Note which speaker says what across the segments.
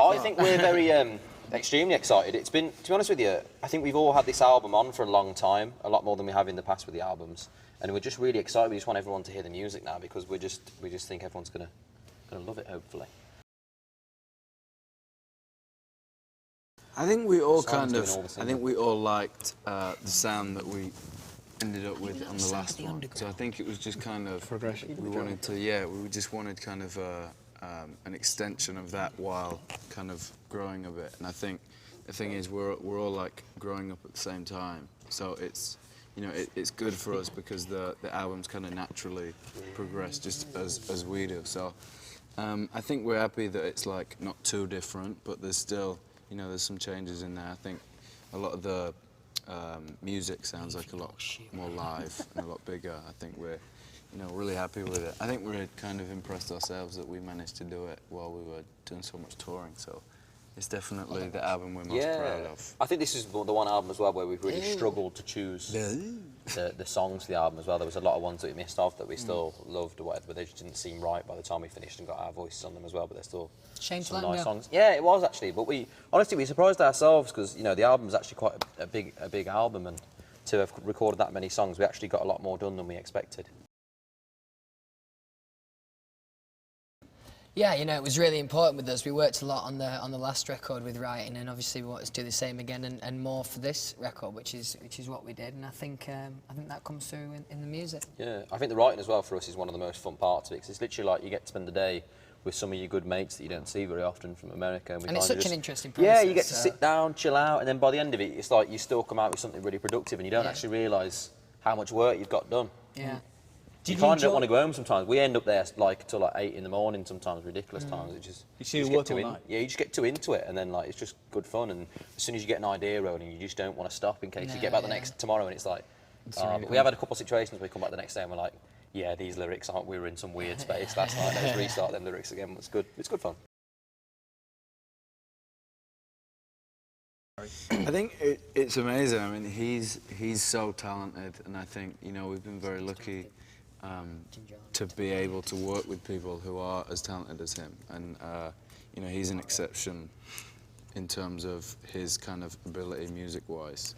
Speaker 1: I think we're very extremely excited. It's been, to be honest with you, I think we've all had this album on for a long time, a lot more than we have in the past with the albums, and we're just really excited. We just want everyone to hear the music now because we just think everyone's gonna love it, hopefully.
Speaker 2: I think we all liked the sound that we ended up with on the last one. So I think it was just kind of
Speaker 3: progression.
Speaker 2: We just wanted kind of an extension of that while kind of growing a bit. And I think the thing is we're all like growing up at the same time. So it's, you know, it's good for us because the albums kind of naturally progress just as we do. So I think we're happy that it's like not too different, but there's still, you know, there's some changes in there. I think a lot of the music sounds like a lot more live and a lot bigger. I think we're, you know, really happy with it. I think we're kind of impressed ourselves that we managed to do it while we were doing so much touring. So it's definitely the album we're most proud of.
Speaker 1: I think this is the one album as well where we've really struggled to choose the songs for the album as well. There was a lot of ones that we missed off that we still loved or whatever, but they just didn't seem right by the time we finished and got our voices on them as well, but they're still some nice songs. Yeah, it was actually, but honestly we surprised ourselves because, you know, the album's actually quite a big album, and to have recorded that many songs, we actually got a lot more done than we expected.
Speaker 4: Yeah, you know, it was really important with us. We worked a lot on the last record with writing, and obviously we wanted to do the same again and more for this record, which is what we did. And I think that comes through in the music. Yeah,
Speaker 1: I think the writing as well for us is one of the most fun parts of it, because it's literally like you get to spend the day with some of your good mates that you don't see very often from America.
Speaker 4: And it's such an interesting process.
Speaker 1: Yeah, you get to sit down, chill out, and then by the end of it, it's like you still come out with something really productive, and you don't actually realise how much work you've got done.
Speaker 4: Yeah.
Speaker 1: You kind of don't want to go home sometimes. We end up there like till like 8 in the morning sometimes, ridiculous times. It just,
Speaker 3: you work all night.
Speaker 1: Yeah, you just get too into it, and then like it's just good fun. And as soon as you get an idea rolling, you just don't want to stop in case you get back tomorrow and it's like. But we have had a couple of situations where we come back the next day and we're like, yeah, these lyrics aren't. We were in some weird space last night. Let's restart them lyrics again. It's good. It's good fun.
Speaker 2: I think it's amazing. I mean, he's so talented, and I think, you know, we've been very lucky to be able to work with people who are as talented as him, and you know, he's an exception in terms of his kind of ability music-wise.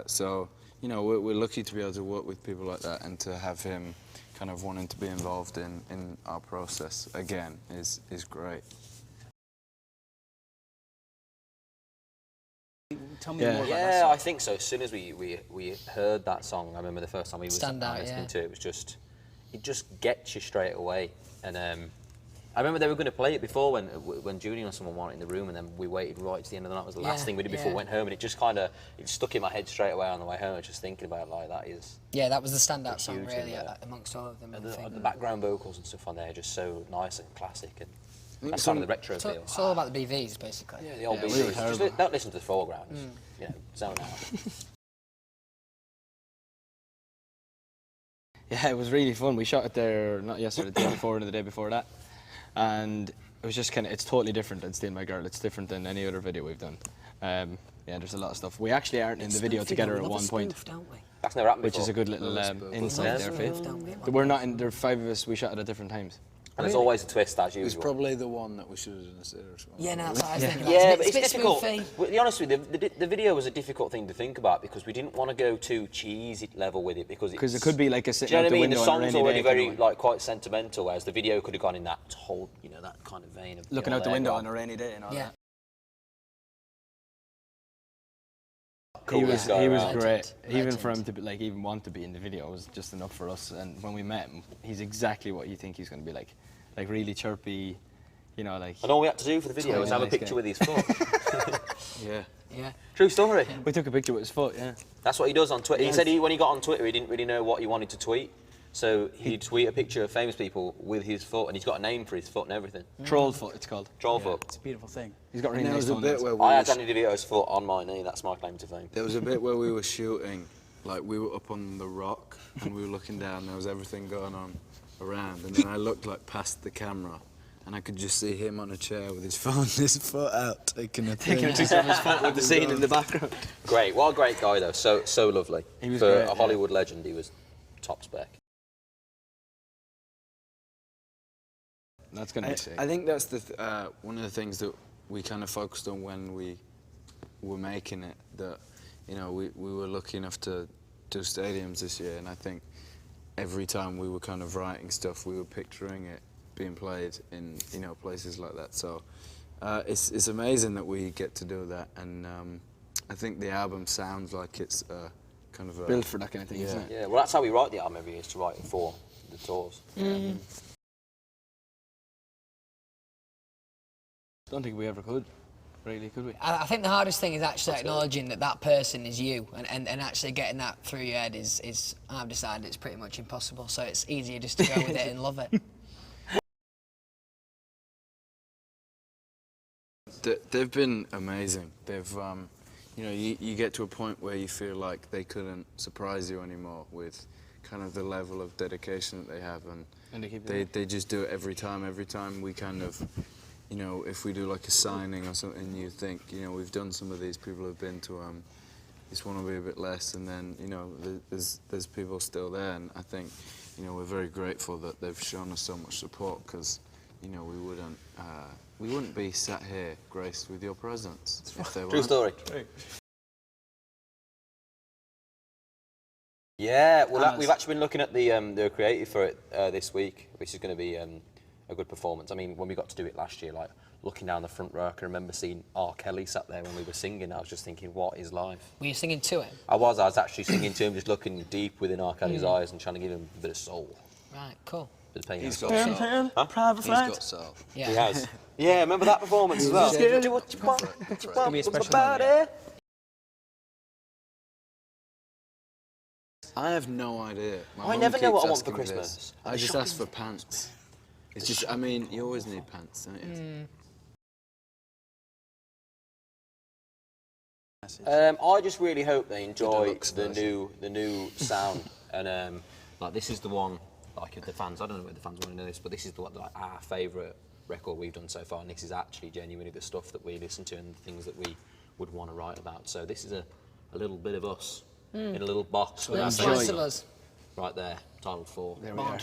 Speaker 2: So, you know, we're lucky to be able to work with people like that, and to have him kind of wanting to be involved in our process again is great.
Speaker 3: Tell me more about that
Speaker 1: Yeah,
Speaker 3: song.
Speaker 1: I think so. As soon as we heard that song, I remember the first time we was listening to it, it just gets you straight away. And I remember they were going to play it before when Julian or someone weren't in the room, and then we waited right to the end of the night. It was the last thing we did before we went home, and it just kind of stuck in my head straight away on the way home. I was just thinking about like that is.
Speaker 4: Yeah, that was the standout song really amongst all of them.
Speaker 1: And the background vocals and stuff on there are just so nice and classic, and that's kind of the retro feel.
Speaker 4: It's all about the BVs basically.
Speaker 1: Yeah, the old BVs. Just don't listen to the foreground. Just, you know, zone out.
Speaker 3: Yeah, it was really fun. We shot it there, not yesterday, the day before and the day before that. And it was just kind of, it's totally different than Steal My Girl. It's different than any other video we've done. Yeah, there's a lot of stuff. We actually aren't in the video together at one point.
Speaker 1: That's never happened before.
Speaker 3: Which is a good little insight there, Faith. We're not in, there are 5 of us, we shot it at different times.
Speaker 1: And there's always a twist, as usual.
Speaker 2: It's probably the one that we should have done instead or something.
Speaker 4: Yeah, no, that's what I was thinking.
Speaker 1: Yeah, but it's difficult. To be honest with you, the video was a difficult thing to think about because we didn't want to go too cheesy level with it because
Speaker 3: it could be like a sitting out the window.
Speaker 1: The song's already very like quite sentimental, whereas the video could have gone in that whole, you know, that kind of vein of
Speaker 3: looking out the window on a rainy day and all that. He was great. Even for him to be, like, even want to be in the video was just enough for us. And when we met him, he's exactly what you think he's going to be like really chirpy, you know, like.
Speaker 1: And all we had to do for the video was have a picture with his foot.
Speaker 4: Yeah.
Speaker 1: True story.
Speaker 3: We took a picture with his foot. Yeah.
Speaker 1: That's what he does on Twitter. He said when he got on Twitter, he didn't really know what he wanted to tweet. So he'd tweet a picture of famous people with his foot, and he's got a name for his foot and everything.
Speaker 3: Troll foot, it's called.
Speaker 1: Troll foot.
Speaker 3: It's a beautiful thing. He's got really nice
Speaker 2: There was a bit where
Speaker 1: I had Danny DeVito's foot on my knee. That's my claim to fame.
Speaker 2: There was a bit where we were shooting, like we were up on the rock, and we were looking down. There was everything going on around, and then I looked like past the camera, and I could just see him on a chair with his phone, his foot out, taking a picture of his foot
Speaker 3: with the scene in the background.
Speaker 1: Great. What a great guy, though. So lovely.
Speaker 3: He was
Speaker 1: for
Speaker 3: great,
Speaker 1: a Hollywood legend, he was top spec.
Speaker 3: That's going to be sick.
Speaker 2: I think that's one of the things that we kind of focused on when we were making it that, you know, we were lucky enough to do stadiums this year, and I think every time we were kind of writing stuff, we were picturing it being played in, you know, places like that. So it's amazing that we get to do that, and I think the album sounds like it's kind of
Speaker 3: built for that kind of thing,
Speaker 2: yeah.
Speaker 3: isn't it?
Speaker 1: Yeah, well, that's how we write the album every year, is to write it for the tours.
Speaker 3: Don't think we ever could, really, could we?
Speaker 4: I think the hardest thing is actually acknowledging that that person is you, and actually getting that through your head is I've decided it's pretty much impossible, so it's easier just to go with it and love it.
Speaker 2: They've been amazing. They've, you know, you get to a point where you feel like they couldn't surprise you anymore with kind of the level of dedication that they have, and they just do it every time. Every time we kind of, you know, if we do like a signing or something, you think, you know, we've done some of these, people have been to this one will be a bit less, and then, you know, there's people still there, and I think, you know, we're very grateful that they've shown us so much support, because, you know, we wouldn't be sat here graced with your presence if they weren't.
Speaker 1: True story. Yeah, well, we've actually been looking at the creative for it this week, which is going to be a good performance. I mean, when we got to do it last year, like, looking down the front row, I can remember seeing R. Kelly sat there when we were singing. I was just thinking, what is life?
Speaker 4: Were you singing to him?
Speaker 1: I was actually singing to him, just looking deep within R. Kelly's eyes and trying to give him a bit of soul.
Speaker 4: Right, cool.
Speaker 1: Bit of pain.
Speaker 2: He's got soul.
Speaker 3: Private
Speaker 2: He's got soul.
Speaker 4: Yeah.
Speaker 1: He has. Yeah, remember that performance as well? Do what you want,
Speaker 4: It's gonna be a special
Speaker 1: about
Speaker 4: moment.
Speaker 1: it.
Speaker 2: I have no idea. My
Speaker 1: I
Speaker 2: mum
Speaker 1: never know
Speaker 2: keeps
Speaker 1: what I want for
Speaker 2: asking me this.
Speaker 1: Christmas.
Speaker 2: I just ask for pants. It's just, I mean, you always need pants, don't you?
Speaker 1: I just really hope they enjoy
Speaker 2: deluxe
Speaker 1: the
Speaker 2: version.
Speaker 1: new sound, and like, this is the one, like, if the fans, I don't know whether the fans want to know this, but this is the one, like, our favourite record we've done so far, and this is actually genuinely the stuff that we listen to and the things that we would want to write about. So this is a little bit of us in a little box with our
Speaker 4: Little slice
Speaker 1: faces
Speaker 4: of us.
Speaker 1: right there, titled 4.
Speaker 3: There we are.